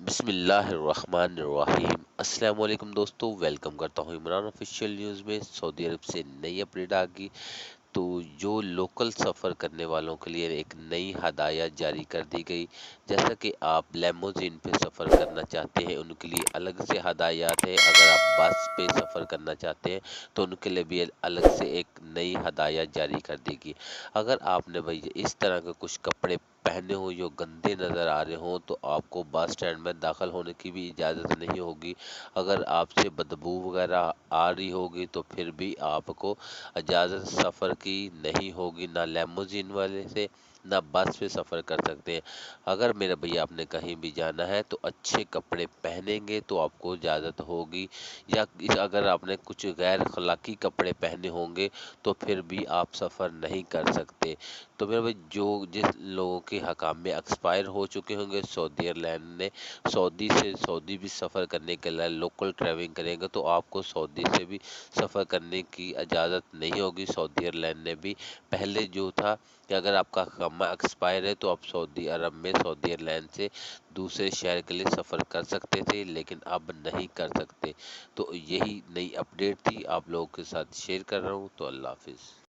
بسم اللہ الرحمن الرحیم۔ السلام علیکم دوستو، ویلکم کرتا ہوں عمران آفیشیل نیوز میں۔ سعودی عرب سے نئی اپڈیٹ آ گئی تو جو لوکل سفر کرنے والوں کے لیے ایک نئی ہدایت جاری کر دی گئی۔ جیسا کہ آپ لیموزین پہ سفر کرنا چاہتے ہیں ان کے لیے الگ سے ہدایات ہے، اگر آپ بس پہ سفر کرنا چاہتے ہیں تو ان کے لیے بھی الگ سے ایک نئی ہدایت جاری کر دی گئی۔ اگر آپ نے بھائی اس طرح کے کچھ کپڑے پہنے ہوں جو گندے نظر آ رہے ہوں تو آپ کو بس اسٹینڈ میں داخل ہونے کی بھی اجازت نہیں ہوگی۔ اگر آپ سے بدبو وغیرہ آ رہی ہوگی تو پھر بھی آپ کو اجازت سفر کی نہیں ہوگی، نہ لیموزین والے سے نہ بس پہ سفر کر سکتے ہیں۔ اگر میرے بھائی آپ نے کہیں بھی جانا ہے تو اچھے کپڑے پہنیں گے تو آپ کو اجازت ہوگی، یا اگر آپ نے کچھ غیر اخلاقی کپڑے پہنے ہوں گے تو پھر بھی آپ سفر نہیں کر سکتے۔ تو میرے بھائی جس لوگوں کے حکام میں ایکسپائر ہو چکے ہوں گے، سعودی ایئرلائن نے سعودی بھی سفر کرنے کے لیے لوکل ٹریولنگ کریں گے تو آپ کو سعودی سے بھی سفر کرنے کی اجازت نہیں ہوگی۔ سعودی ایئرلائن نے بھی پہلے جو تھا کہ اگر آپ کا اقامہ ایکسپائر ہے تو آپ سعودی عرب میں سعودی ایئرلائن سے دوسرے شہر کے لیے سفر کر سکتے تھے، لیکن اب نہیں کر سکتے۔ تو یہی نئی اپڈیٹ تھی، آپ لوگوں کے ساتھ شیئر کر رہا ہوں۔ تو اللہ حافظ۔